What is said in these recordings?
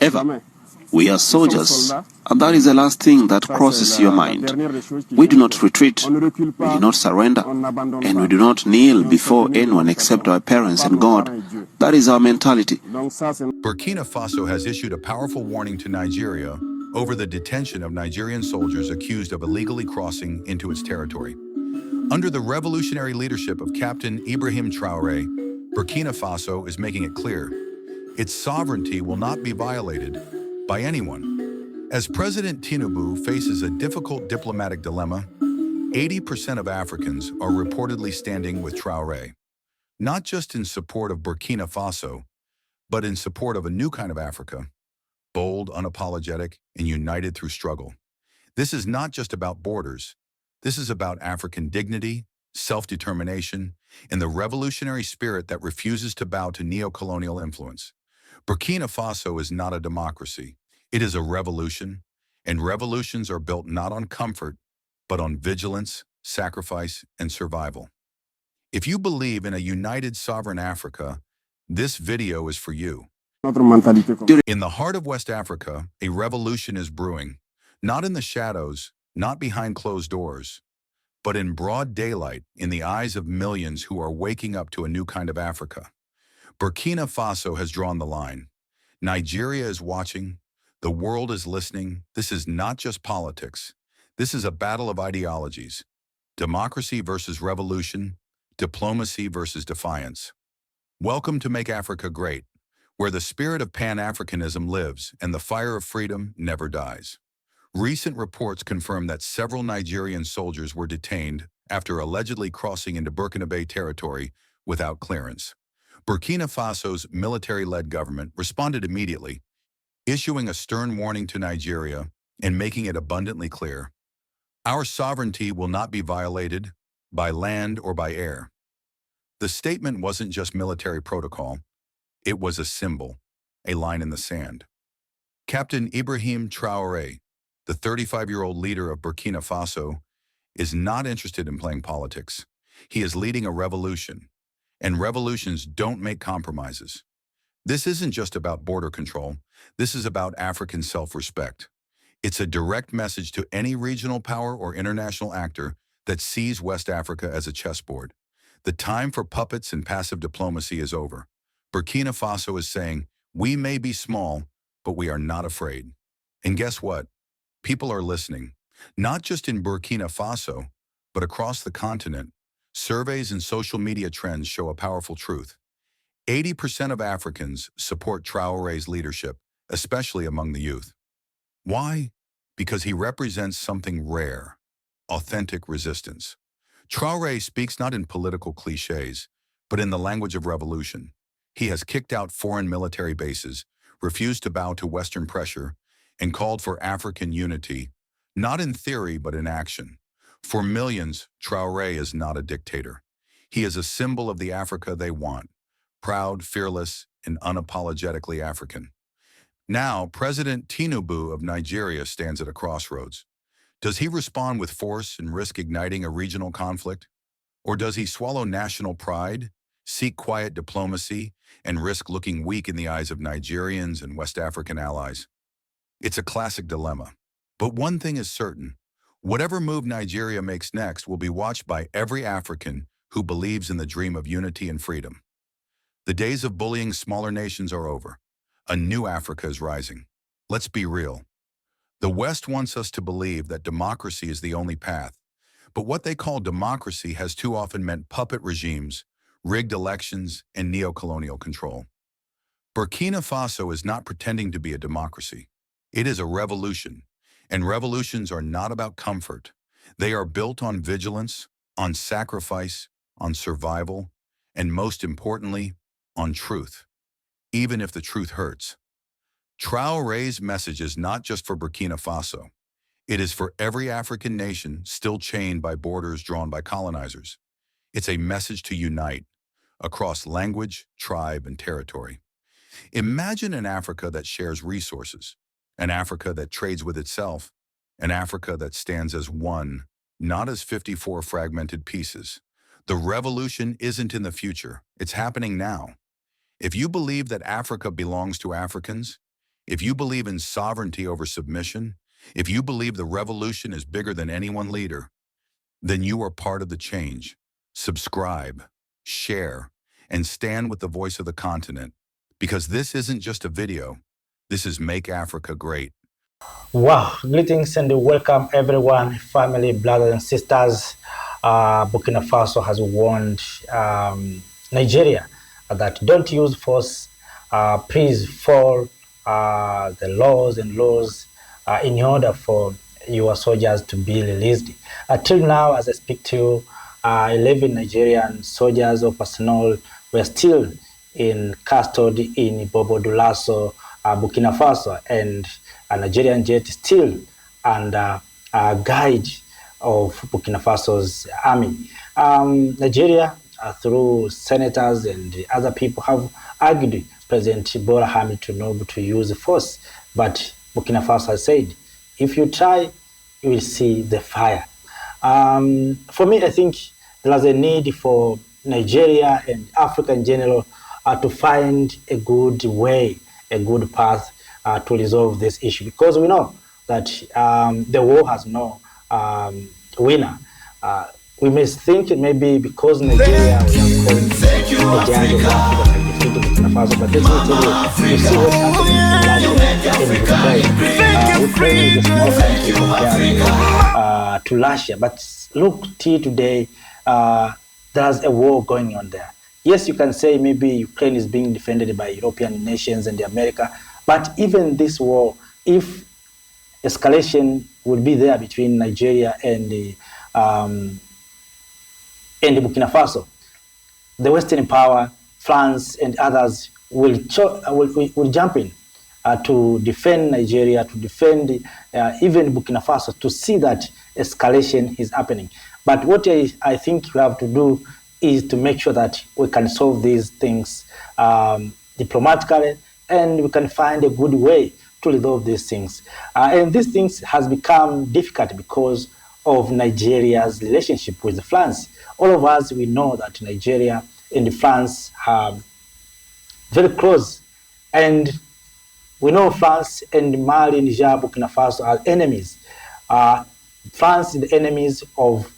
ever. We are soldiers, and that is the last thing that crosses your mind. We do not retreat, we do not surrender, and we do not kneel before anyone except our parents and God. That is our mentality. Burkina Faso has issued a powerful warning to Nigeria over the detention of Nigerian soldiers accused of illegally crossing into its territory. Under the revolutionary leadership of Captain Ibrahim Traoré, Burkina Faso is making it clear its sovereignty will not be violated by anyone. As President Tinubu faces a difficult diplomatic dilemma, 80% of Africans are reportedly standing with Traoré, not just in support of Burkina Faso, but in support of a new kind of Africa, bold, unapologetic, and united through struggle. This is not just about borders. This is about African dignity, self-determination, and the revolutionary spirit that refuses to bow to neo-colonial influence. Burkina Faso is not a democracy. It is a revolution, and revolutions are built not on comfort, but on vigilance, sacrifice, and survival. If you believe in a united sovereign Africa, this video is for you. In the heart of West Africa, a revolution is brewing, not in the shadows, not behind closed doors, but in broad daylight in the eyes of millions who are waking up to a new kind of Africa. Burkina Faso has drawn the line. Nigeria is watching. The world is listening. This is not just politics. This is a battle of ideologies. Democracy versus revolution, diplomacy versus defiance. Welcome to Make Africa Great, where the spirit of Pan-Africanism lives and the fire of freedom never dies. Recent reports confirm that several Nigerian soldiers were detained after allegedly crossing into Burkina Faso territory without clearance. Burkina Faso's military-led government responded immediately, issuing a stern warning to Nigeria and making it abundantly clear: our sovereignty will not be violated by land or by air. The statement wasn't just military protocol, it was a symbol, a line in the sand. Captain Ibrahim Traoré, the 35-year-old leader of Burkina Faso, is not interested in playing politics. He is leading a revolution, and revolutions don't make compromises. This isn't just about border control. This is about African self-respect. It's a direct message to any regional power or international actor that sees West Africa as a chessboard. The time for puppets and passive diplomacy is over. Burkina Faso is saying, we may be small, but we are not afraid. And guess what? People are listening, not just in Burkina Faso, but across the continent. Surveys and social media trends show a powerful truth. 80% of Africans support Traoré's leadership, especially among the youth. Why? Because he represents something rare: authentic resistance. Traoré speaks not in political cliches, but in the language of revolution. He has kicked out foreign military bases, refused to bow to Western pressure, and called for African unity, not in theory but in action. For millions, Traoré is not a dictator. He is a symbol of the Africa they want: proud, fearless, and unapologetically African. Now, President Tinubu of Nigeria stands at a crossroads. Does he respond with force and risk igniting a regional conflict? Or does he swallow national pride, seek quiet diplomacy, and risk looking weak in the eyes of Nigerians and West African allies? It's a classic dilemma. But one thing is certain: whatever move Nigeria makes next will be watched by every African who believes in the dream of unity and freedom. The days of bullying smaller nations are over. A new Africa is rising. Let's be real. The West wants us to believe that democracy is the only path. But what they call democracy has too often meant puppet regimes, rigged elections, and neo-colonial control. Burkina Faso is not pretending to be a democracy. It is a revolution. And revolutions are not about comfort. They are built on vigilance, on sacrifice, on survival, and most importantly, on truth, even if the truth hurts. Traoré's message is not just for Burkina Faso. It is for every African nation still chained by borders drawn by colonizers. It's a message to unite across language, tribe, and territory. Imagine an Africa that shares resources, an Africa that trades with itself, an Africa that stands as one, not as 54 fragmented pieces. The revolution isn't in the future, it's happening now. If you believe that Africa belongs to Africans, If you believe in sovereignty over submission, if you believe the revolution is bigger than any one leader, then you are part of the change. Subscribe, share, and stand with the voice of the continent. Because this isn't just a video, this is Make Africa Great. Wow, greetings and welcome everyone, family, brothers and sisters. Burkina Faso has warned Nigeria that don't use force, please follow the laws and laws in order for your soldiers to be released. Till now, as I speak to you, 11 Nigerian soldiers or personnel were still in custody in Bobo-Dioulasso, Burkina Faso, and a Nigerian jet still under guide of Burkina Faso's army. Nigeria, through senators and other people, have argued President Ibrahim Traoré to use force, but Burkina Faso has said, if you try, you will see the fire. For me, I think there is a need for Nigeria and Africa in general to find a good way, a good path to resolve this issue, because we know that the war has no winner. We may think it may be because Nigeria will have called the giant of Africa can defeat Burkina Faso, but let me tell you, you see what's happening in Russia, in Ukraine. Ukraine is a small country compared to Russia, but look, till today, there's a war going on there. Yes, you can say maybe Ukraine is being defended by European nations and America, but even this war, if escalation will be there between Nigeria and the Burkina Faso, the Western power, France and others will jump in to defend Nigeria, to defend even Burkina Faso, to see that escalation is happening. But what I think we have to do is to make sure that we can solve these things diplomatically, and we can find a good way to resolve these things. And these things has become difficult because of Nigeria's relationship with France. All of us, we know that Nigeria and France are very close. And we know France and Mali, Niger, Burkina Faso are enemies. France is the enemies of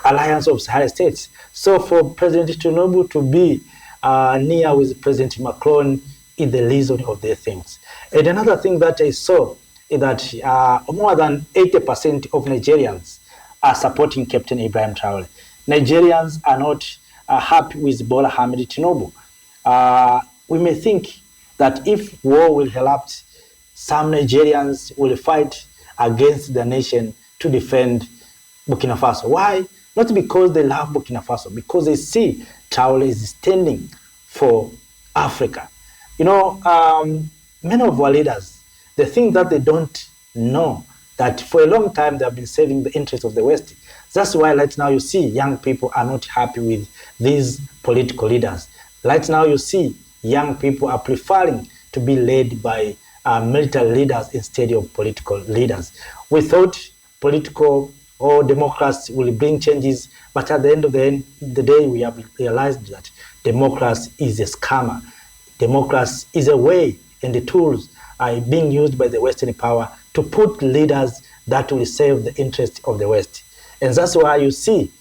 Alliance of Sahel States. So for President Tinubu to be near with President Macron is the reason of their things. And another thing that I saw is that more than 80% of Nigerians are supporting Captain Ibrahim Traoré. Nigerians are not happy with Bola Ahmed Tinubu. We may think that if war will erupt, some Nigerians will fight against the nation to defend Burkina Faso. Why? Not because they love Burkina Faso, because they see Traoré is standing for Africa. You know, many of our leaders, they think that they don't know that for a long time they have been serving the interests of the West. That's why right now you see young people are not happy with these political leaders. Right now you see young people are preferring to be led by military leaders instead of political leaders. We thought political or democrats will bring changes, but at the end of the day, we have realized that democracy is a scammer. Democracy is a way and the tools are being used by the Western power to put leaders that will serve the interests of the West. And that's why you see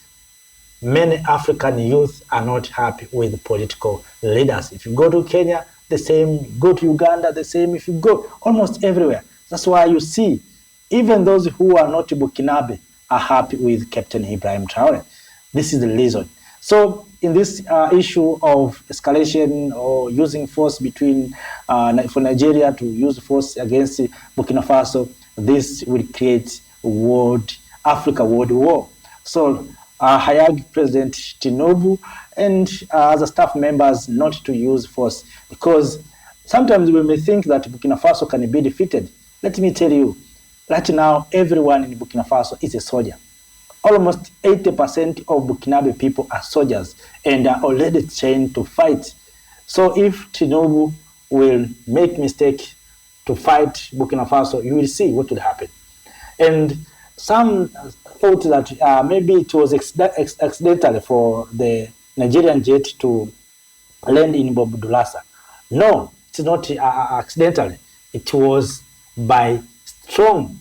many African youth are not happy with political leaders. If you go to Kenya, the same. Go to Uganda, the same. If you go almost everywhere. That's why you see even those who are not Burkinabe are happy with Captain Ibrahim Traoré. This is the reason. So in this issue of escalation or using force between, for Nigeria to use force against Burkina Faso, this will create Africa world war. So I urge President Tinubu and other staff members not to use force, because sometimes we may think that Burkina Faso can be defeated. Let me tell you, right now, everyone in Burkina Faso is a soldier. Almost 80% of Burkinabe people are soldiers and are already trained to fight. So if Tinubu will make mistake to fight Burkina Faso, you will see what will happen. And some thought that maybe it was accidental for the Nigerian jet to land in Bobo-Dioulasso. No, it's not accidentally. It was by strong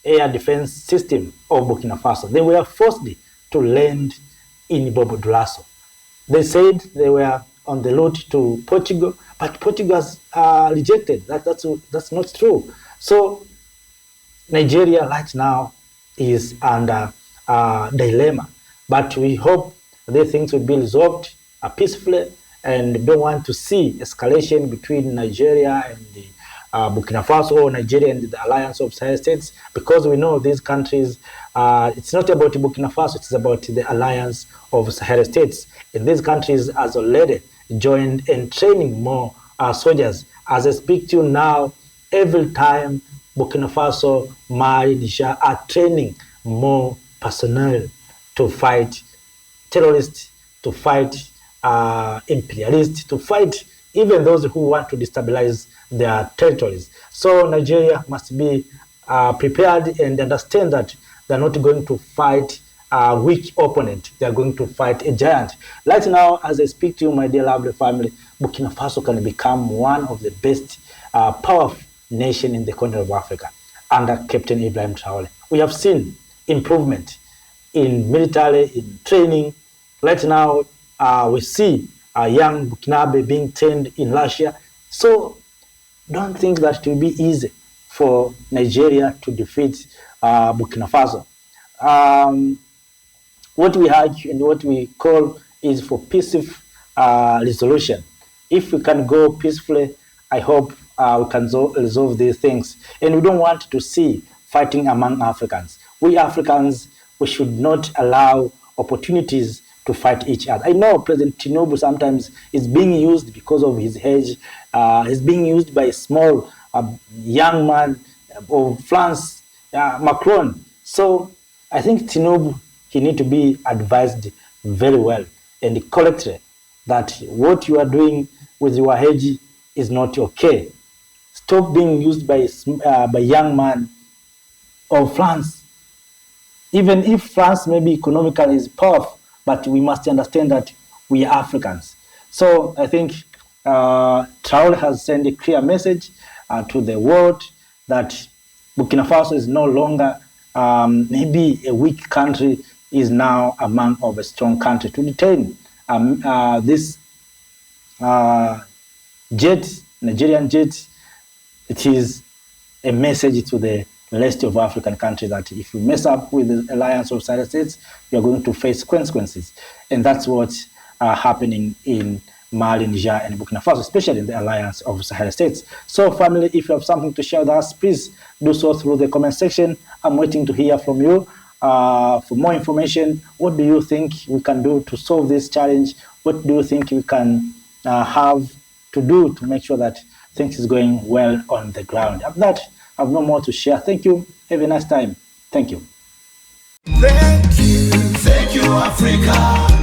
air defense system of Burkina Faso. They were forced to land in Bobo Dioulasso. They said they were on the route to Portugal, but Portugal has rejected. That's not true. So Nigeria right now is under dilemma, but we hope these things will be resolved peacefully, and don't want to see escalation between Nigeria and the Burkina Faso, or Nigeria and the Alliance of Sahel States, because we know these countries, it's not about Burkina Faso, it's about the Alliance of Sahel States. And these countries has already joined in training more soldiers. As I speak to you now, every time Burkina Faso, Mali, Niger are training more personnel to fight terrorists, to fight imperialists, to fight even those who want to destabilize their territories. So Nigeria must be prepared and understand that they're not going to fight a weak opponent. They're going to fight a giant. Right now, as I speak to you, my dear lovely family, Burkina Faso can become one of the best powerful nation in the continent of Africa under Captain Ibrahim Traoré. We have seen improvement in military, in training. Right now, we see a young Burkinabe being trained in Russia. So don't think that it will be easy for Nigeria to defeat Burkina Faso. What we urge and what we call is for peaceful resolution. If we can go peacefully, I hope we can resolve these things. And we don't want to see fighting among Africans. We Africans, we should not allow opportunities to fight each other. I know President Tinubu sometimes is being used because of his age. He's being used by a small young man of France, Macron. So I think Tinubu, he need to be advised very well and correctly that what you are doing with your age is not okay. Stop being used by young man of France. Even if France maybe economically is powerful, but we must understand that we are Africans. So I think Traoré has sent a clear message to the world that Burkina Faso is no longer maybe a weak country, is now among of a strong country. To detain this Nigerian jet, it is a message to the rest of African countries that if you mess up with the Alliance of Sahel States, you're going to face consequences. And that's what's happening in Mali, Niger, and Burkina Faso, especially in the Alliance of Sahel States. So family, if you have something to share with us, please do so through the comment section. I'm waiting to hear from you. For more information, what do you think we can do to solve this challenge? What do you think we can have to do to make sure that things is going well on the ground? After that, I have no more to share. Thank you. Have a nice time. Thank you. Thank you, Africa.